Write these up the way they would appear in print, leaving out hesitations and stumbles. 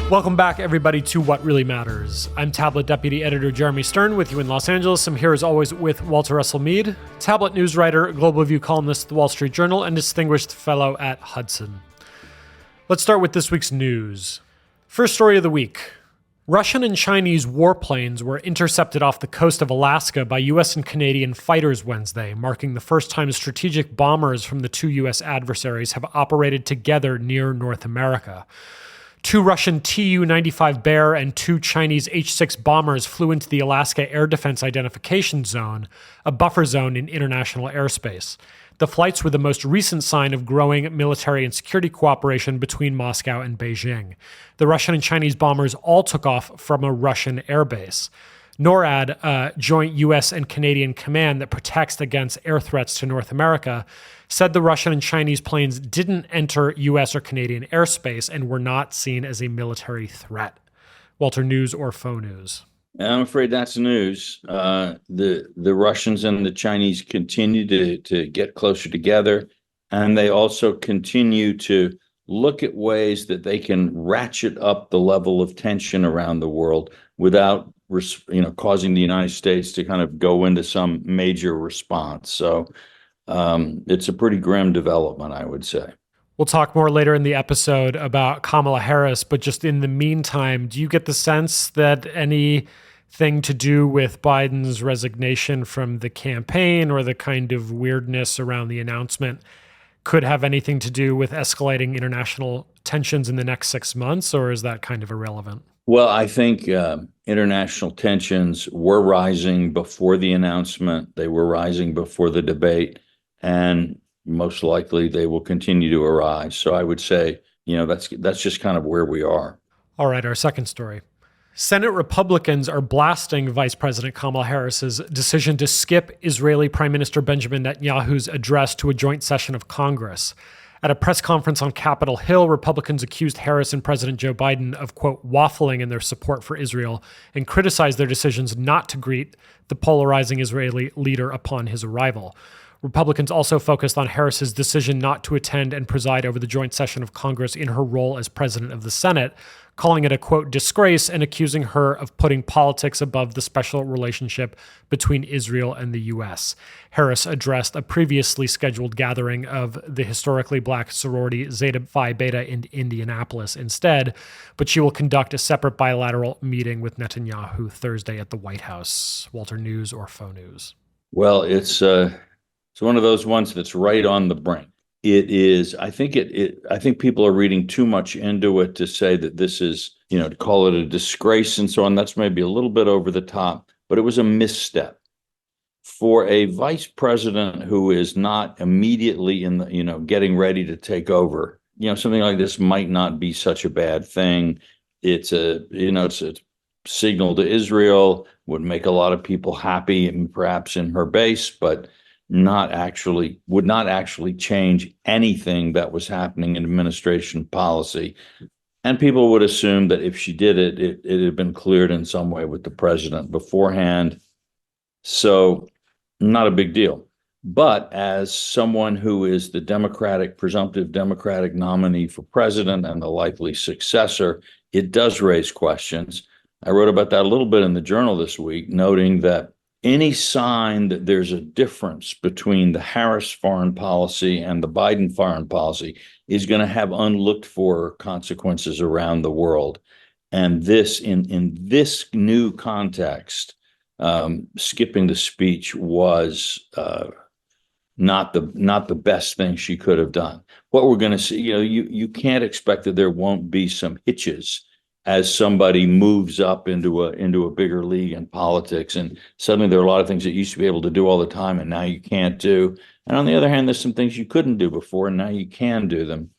Welcome back, everybody, to What Really Matters. I'm Tablet Deputy Editor Jeremy Stern with you in Los Angeles. I'm here, as always, with Walter Russell Mead, Tablet news writer, Global View columnist at the Wall Street Journal, and distinguished fellow at Hudson. Let's start with this week's news. First story of the week. Russian and Chinese warplanes were intercepted off the coast of Alaska by U.S. and Canadian fighters Wednesday, marking the first time strategic bombers from the two U.S. adversaries have operated together near North America. Two Russian Tu-95 Bear and two Chinese H-6 bombers flew into the Alaska Air Defense Identification Zone, a buffer zone in international airspace. The flights were the most recent sign of growing military and security cooperation between Moscow and Beijing. The Russian and Chinese bombers all took off from a Russian airbase. NORAD, a joint U.S. and Canadian command that protects against air threats to North America, said the Russian and Chinese planes didn't enter U.S. or Canadian airspace and were not seen as a military threat. Walter, news or faux news? I'm afraid that's news. The Russians and the Chinese continue to get closer together, and they also continue to look at ways that they can ratchet up the level of tension around the world without causing the United States to kind of go into some major response. So it's a pretty grim development, I would say. We'll talk more later in the episode about Kamala Harris, but just in the meantime, do you get the sense that anything to do with Biden's resignation from the campaign or the kind of weirdness around the announcement could have anything to do with escalating international tensions in the next 6 months, or is that kind of irrelevant? Well, I think international tensions were rising before the announcement. They were rising before the debate, and most likely they will continue to arise. So I would say, that's just kind of where we are. All right, our second story. Senate Republicans are blasting Vice President Kamala Harris's decision to skip Israeli Prime Minister Benjamin Netanyahu's address to a joint session of Congress. At a press conference on Capitol Hill, Republicans accused Harris and President Joe Biden of, quote, waffling in their support for Israel and criticized their decisions not to greet the polarizing Israeli leader upon his arrival. Republicans also focused on Harris's decision not to attend and preside over the joint session of Congress in her role as president of the Senate, calling it a, quote, disgrace and accusing her of putting politics above the special relationship between Israel and the U.S. Harris addressed a previously scheduled gathering of the historically black sorority Zeta Phi Beta in Indianapolis instead, but she will conduct a separate bilateral meeting with Netanyahu Thursday at the White House. Walter, news or faux news? Well, it's one of those ones that's right on the brink. It is. I think people are reading too much into it to say that this is, to call it a disgrace and so on. That's maybe a little bit over the top, but it was a misstep for a vice president who is not immediately in the, getting ready to take over. Something like this might not be such a bad thing. It's a signal to Israel, would make a lot of people happy, and perhaps in her base, but would not actually change anything that was happening in administration policy. And people would assume that if she did it, it had been cleared in some way with the president beforehand. So not a big deal. But as someone who is the presumptive Democratic nominee for president and the likely successor, it does raise questions. I wrote about that a little bit in the Journal this week, noting that any sign that there's a difference between the Harris foreign policy and the Biden foreign policy is going to have unlooked for consequences around the world. And this, in this new context, skipping the speech was not the best thing she could have done. What we're going to see, you can't expect that there won't be some hitches as somebody moves up into a bigger league in politics, and suddenly there are a lot of things that you used to be able to do all the time, and now you can't do. And on the other hand, there's some things you couldn't do before, and now you can do them.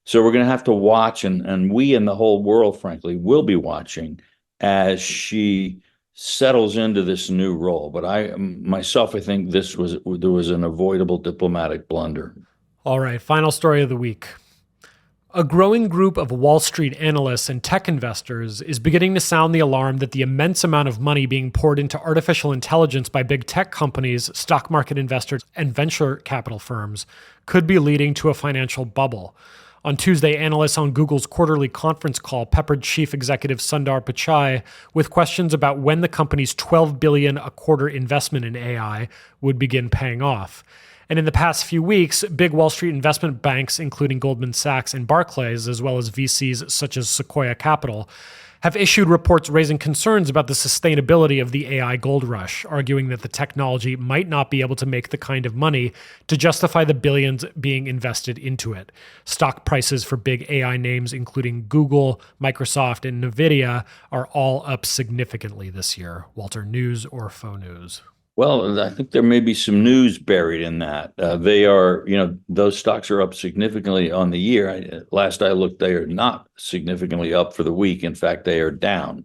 So we're going to have to watch, and we and the whole world, frankly, will be watching as she settles into this new role. But I think there was an avoidable diplomatic blunder. All right, final story of the week. A growing group of Wall Street analysts and tech investors is beginning to sound the alarm that the immense amount of money being poured into artificial intelligence by big tech companies, stock market investors, and venture capital firms could be leading to a financial bubble. On Tuesday, analysts on Google's quarterly conference call peppered chief executive Sundar Pichai with questions about when the company's $12 billion a quarter investment in AI would begin paying off. And in the past few weeks, big Wall Street investment banks, including Goldman Sachs and Barclays, as well as VCs such as Sequoia Capital, have issued reports raising concerns about the sustainability of the AI gold rush, arguing that the technology might not be able to make the kind of money to justify the billions being invested into it. Stock prices for big AI names, including Google, Microsoft, and NVIDIA, are all up significantly this year. Walter, news or faux news? Well, I think there may be some news buried in that. They are, those stocks are up significantly on the year. Last I looked, they are not significantly up for the week. In fact, they are down.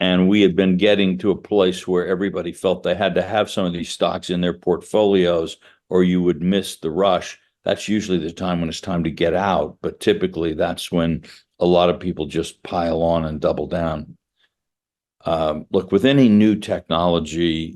And we had been getting to a place where everybody felt they had to have some of these stocks in their portfolios or you would miss the rush. That's usually the time when it's time to get out. But typically, that's when a lot of people just pile on and double down. Look, with any new technology,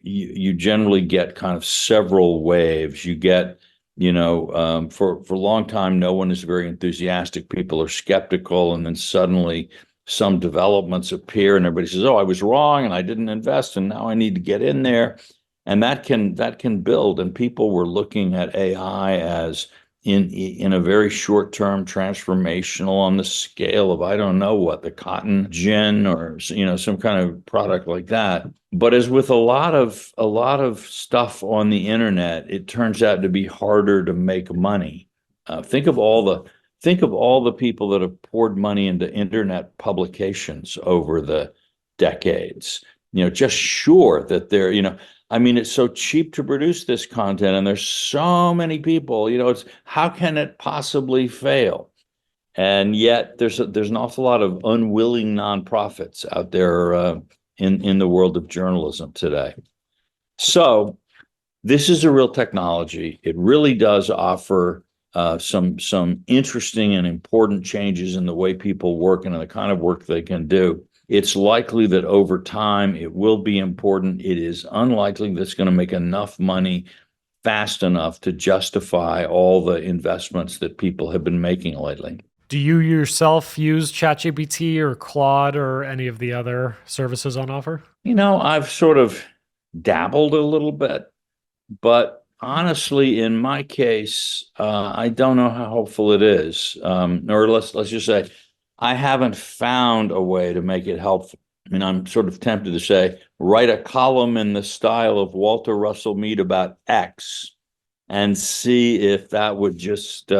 you generally get kind of several waves. You get, for a long time, no one is very enthusiastic. People are skeptical, and then suddenly some developments appear, and everybody says, "Oh, I was wrong, and I didn't invest, and now I need to get in there." And that can build. And people were looking at AI as in a very short term transformational on the scale of, I don't know what, the cotton gin or some kind of product like that. But as with a lot of stuff on the internet, it turns out to be harder to make money. Think of all the people that have poured money into internet publications over the decades. Just sure that they're it's so cheap to produce this content, and there's so many people. It's how can it possibly fail? And yet, there's an awful lot of unwilling nonprofits out there in the world of journalism today. So, this is a real technology. It really does offer some interesting and important changes in the way people work and in the kind of work they can do. It's likely that over time it will be important. It is unlikely that it's going to make enough money fast enough to justify all the investments that people have been making lately. Do you yourself use ChatGPT or Claude or any of the other services on offer? I've sort of dabbled a little bit, but honestly, in my case, I don't know how helpful it is. Or let's just say, I haven't found a way to make it helpful. I'm sort of tempted to say, write a column in the style of Walter Russell Mead about X and see if that would just,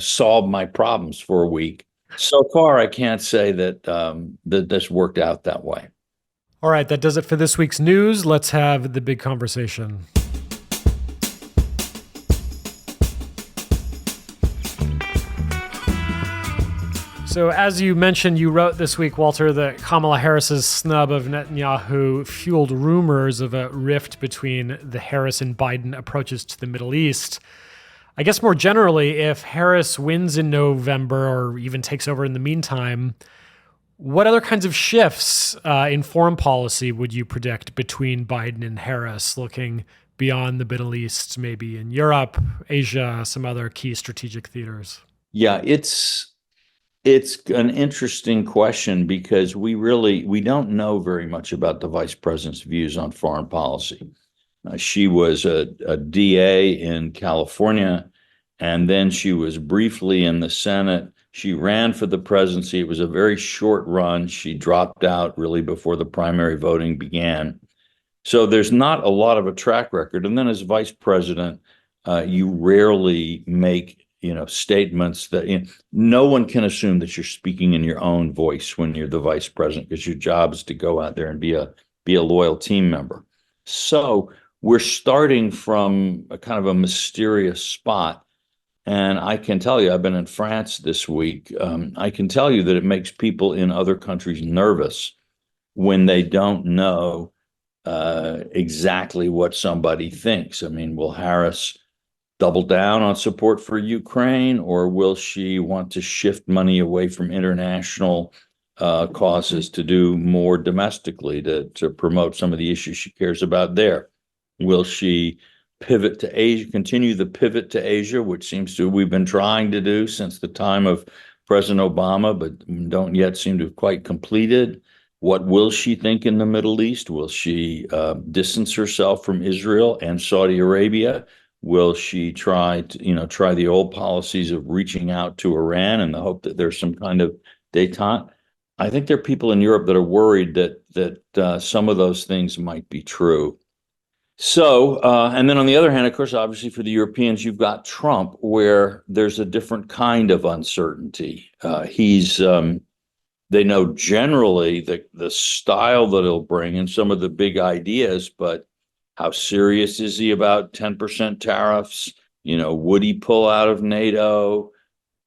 solve my problems for a week. So far, I can't say that this worked out that way. All right, that does it for this week's news. Let's have the big conversation. So as you mentioned, you wrote this week, Walter, that Kamala Harris's snub of Netanyahu fueled rumors of a rift between the Harris and Biden approaches to the Middle East. I guess more generally, if Harris wins in November or even takes over in the meantime, what other kinds of shifts in foreign policy would you predict between Biden and Harris, looking beyond the Middle East, maybe in Europe, Asia, some other key strategic theaters? Yeah, it's an interesting question because we don't know very much about the vice president's views on foreign policy. She was a DA in California, and then she was briefly in the Senate. She ran for the presidency. It was a very short run. She dropped out really before the primary voting began. So there's not a lot of a track record. And then as vice president, you rarely make statements that no one can assume that you're speaking in your own voice when you're the vice president, because your job is to go out there and be a loyal team member. So we're starting from a kind of a mysterious spot. And I can tell you, I've been in France this week. I can tell you that it makes people in other countries nervous when they don't know exactly what somebody thinks. Will Harris double down on support for Ukraine, or will she want to shift money away from international causes to do more domestically to promote some of the issues she cares about there? Will she pivot to Asia, continue the pivot to Asia, which seems to we've been trying to do since the time of President Obama, but don't yet seem to have quite completed. What will she think in the Middle East? Will she distance herself from Israel and Saudi Arabia? Will she try the old policies of reaching out to Iran in the hope that there's some kind of détente? I think there are people in Europe that are worried that some of those things might be true. So, and then on the other hand, of course, obviously for the Europeans, you've got Trump, where there's a different kind of uncertainty. They know generally the style that he'll bring and some of the big ideas, but how serious is he about 10% tariffs? Would he pull out of NATO?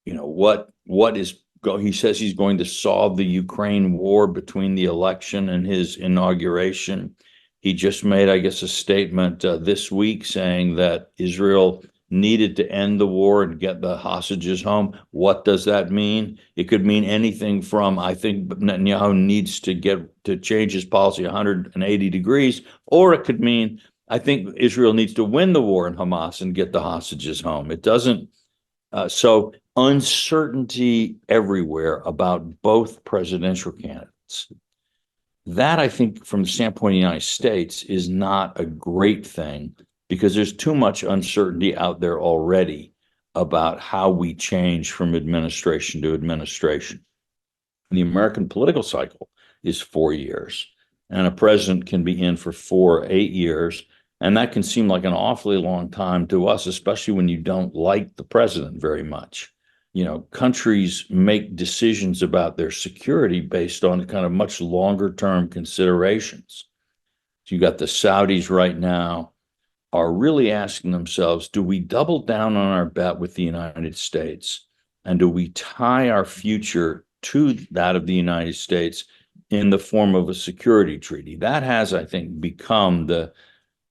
He says he's going to solve the Ukraine war between the election and his inauguration. He just made, I guess, a statement this week saying that Israel needed to end the war and get the hostages home. What does that mean? It could mean anything from, I think Netanyahu needs to change his policy 180 degrees, or it could mean, I think Israel needs to win the war in Hamas and get the hostages home. It doesn't. So uncertainty everywhere about both presidential candidates. That, I think, from the standpoint of the United States, is not a great thing, because there's too much uncertainty out there already about how we change from administration to administration. The American political cycle is 4 years, and a president can be in for 4 or 8 years, and that can seem like an awfully long time to us, especially when you don't like the president very much. Countries make decisions about their security based on kind of much longer term considerations. So you got the Saudis right now are really asking themselves, do we double down on our bet with the United States? And do we tie our future to that of the United States in the form of a security treaty? That has, I think, become the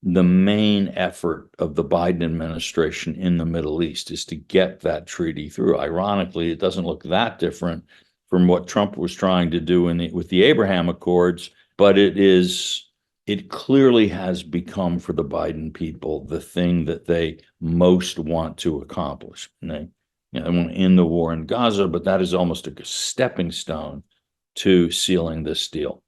main effort of the Biden administration in the Middle East, is to get that treaty through. Ironically, it doesn't look that different from what Trump was trying to do with the Abraham Accords, but it clearly has become, for the Biden people, the thing that they most want to accomplish. And they want to end the war in Gaza, but that is almost a stepping stone to sealing this deal.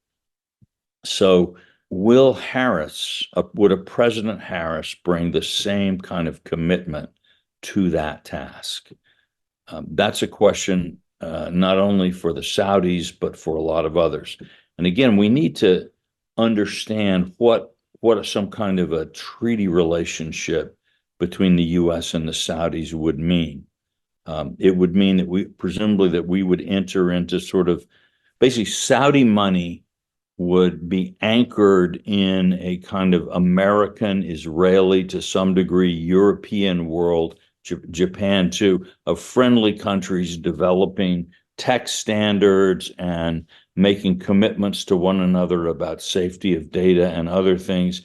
So would a President Harris bring the same kind of commitment to that task? That's a question not only for the Saudis, but for a lot of others. And again, we need to understand what some kind of a treaty relationship between the U.S. and the Saudis would mean. It would mean that we would enter into sort of basically Saudi money would be anchored in a kind of American, Israeli, to some degree, European world, Japan too, of friendly countries developing tech standards and making commitments to one another about safety of data and other things,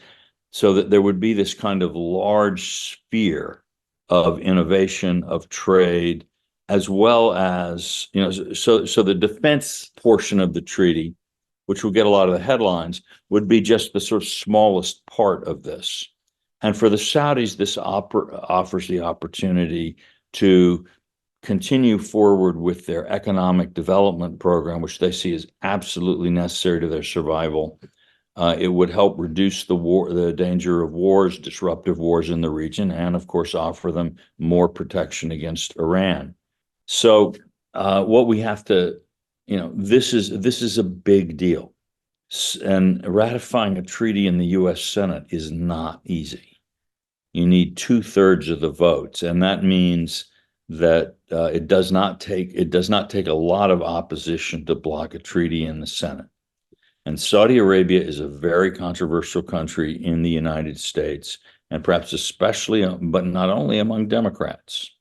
so that there would be this kind of large sphere of innovation, of trade, as well as, so the defense portion of the treaty, which will get a lot of the headlines, would be just the sort of smallest part of this. And for the Saudis, this offers the opportunity to continue forward with their economic development program, which they see as absolutely necessary to their survival. It would help reduce the danger of wars, disruptive wars in the region, and of course offer them more protection against Iran. So what we have to, this is a big deal, and ratifying a treaty in the U.S. Senate is not easy. You need 2/3 of the votes, and that means that it does not take a lot of opposition to block a treaty in the Senate. And Saudi Arabia is a very controversial country in the United States, and perhaps especially, but not only among Democrats.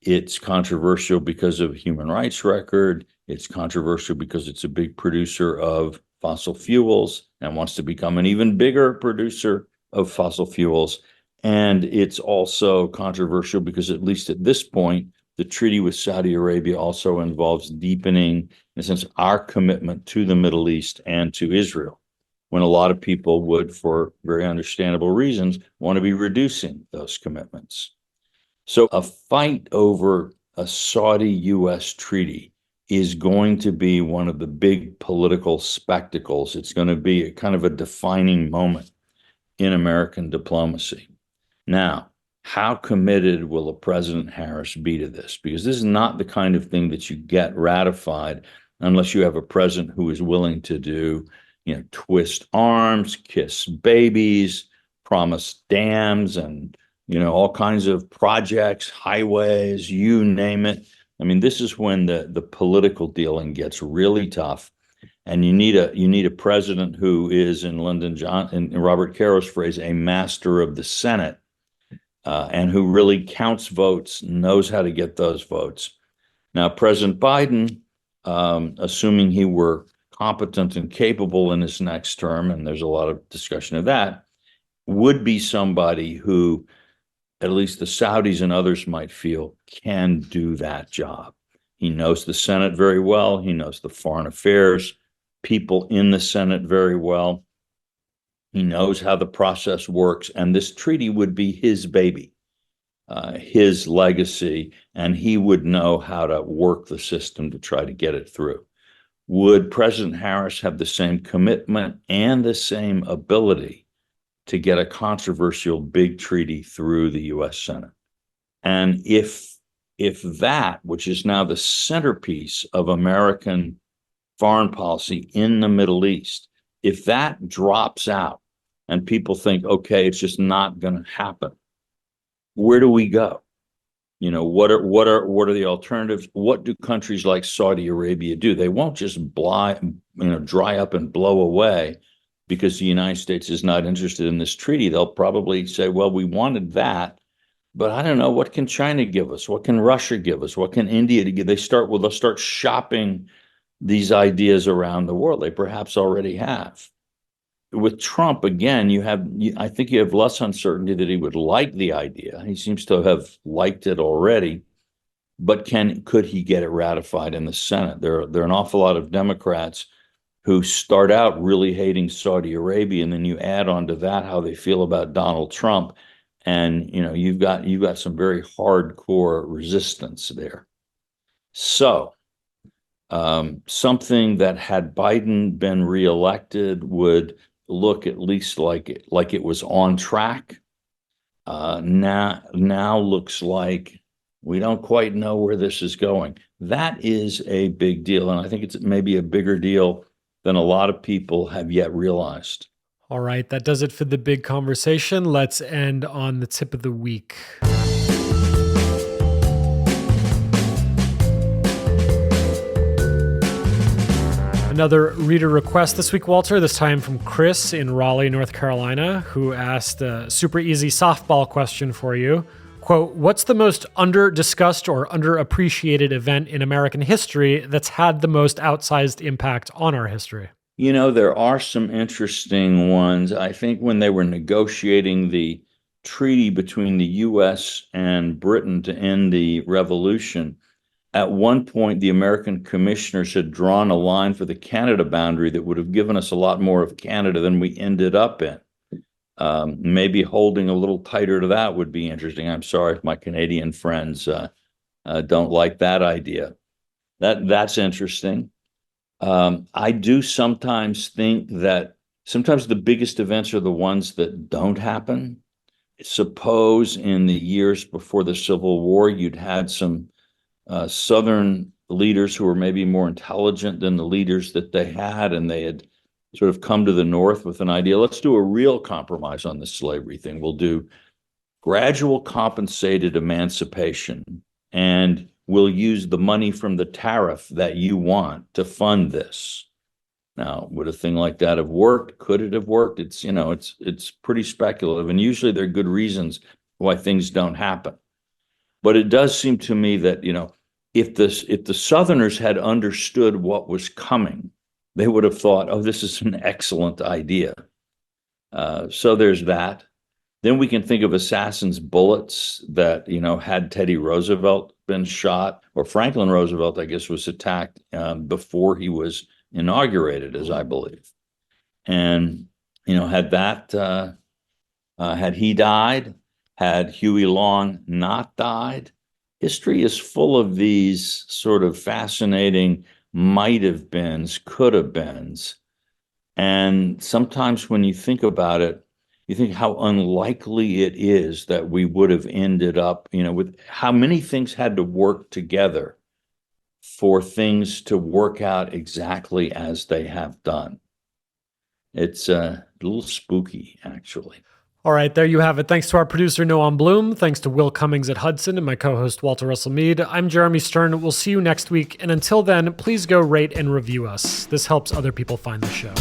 It's controversial because of human rights record. It's controversial because it's a big producer of fossil fuels and wants to become an even bigger producer of fossil fuels. And it's also controversial because, at least at this point, the treaty with Saudi Arabia also involves deepening, in a sense, our commitment to the Middle East and to Israel. when a lot of people would, for very understandable reasons, want to be reducing those commitments. So a fight over a Saudi-US treaty is going to be one of the big political spectacles. It's going to be a kind of a defining moment in American diplomacy. Now, how committed will a President Harris be to this? Because this is not the kind of thing that you get ratified unless you have a president who is willing to do, twist arms, kiss babies, promise dams and, all kinds of projects, highways, you name it. I mean, this is when the political dealing gets really tough. And you need a president who is, in Robert Caro's phrase, a master of the Senate, and who really counts votes, knows how to get those votes. Now, President Biden, assuming he were competent and capable in his next term, and there's a lot of discussion of that, would be somebody who, at least the Saudis and others might feel, can do that job. He knows the Senate very well. He knows the foreign affairs people in the Senate very well. He knows how the process works, and this treaty would be his baby, his legacy, and he would know how to work the system to try to get it through. Would President Harris have the same commitment and the same ability to get a controversial big treaty through the U.S. Senate? And if that, which is now the centerpiece of American foreign policy in the Middle East, if that drops out and people think, okay, it's just not going to happen, where do we go? What are the alternatives? What do countries like Saudi Arabia do? They won't just dry up and blow away because the United States is not interested in this treaty. They'll probably say, well, we wanted that, but I don't know, what can China give us? What can Russia give us? What can India give? They'll start shopping these ideas around the world. They perhaps already have. With Trump, again, I think you have less uncertainty that he would like the idea. He seems to have liked it already, but could he get it ratified in the Senate? There are an awful lot of Democrats who start out really hating Saudi Arabia, and then you add on to that how they feel about Donald Trump, and you've got some very hardcore resistance there. So something that, had Biden been reelected, would look at least like it was on track. Now looks like we don't quite know where this is going. That is a big deal, and I think it's maybe a bigger deal than a lot of people have yet realized. All right, that does it for the big conversation. Let's end on the tip of the week. Another reader request this week, Walter, this time from Chris in Raleigh, North Carolina, who asked a super easy softball question for you. Quote, what's the most under-discussed or underappreciated event in American history that's had the most outsized impact on our history? There are some interesting ones. I think when they were negotiating the treaty between the U.S. and Britain to end the revolution, at one point, the American commissioners had drawn a line for the Canada boundary that would have given us a lot more of Canada than we ended up in. Maybe holding a little tighter to that would be interesting. I'm sorry if my Canadian friends don't like that idea. That's interesting. I do sometimes think that sometimes the biggest events are the ones that don't happen. Suppose in the years before the Civil War, you'd had some Southern leaders who were maybe more intelligent than the leaders that they had, and they had sort of come to the North with an idea, let's do a real compromise on the slavery thing. We'll do gradual compensated emancipation, and we'll use the money from the tariff that you want to fund this. Now, would a thing like that have worked? Could it have worked? It's pretty speculative, and usually there are good reasons why things don't happen. But it does seem to me that, if the Southerners had understood what was coming, they would have thought, oh, this is an excellent idea. So there's that. Then we can think of assassin's bullets that, had Teddy Roosevelt been shot, or Franklin Roosevelt, I guess, was attacked before he was inaugurated, as I believe. And, had he died, had Huey Long not died, history is full of these sort of fascinating might have beens, could have beens. And sometimes when you think about it, you think how unlikely it is that we would have ended up, with how many things had to work together for things to work out exactly as they have done. It's a little spooky, actually. All right, there you have it. Thanks to our producer, Noam Bloom. Thanks to Will Cummings at Hudson and my co-host, Walter Russell Mead. I'm Jeremy Stern. We'll see you next week. And until then, please go rate and review us. This helps other people find the show.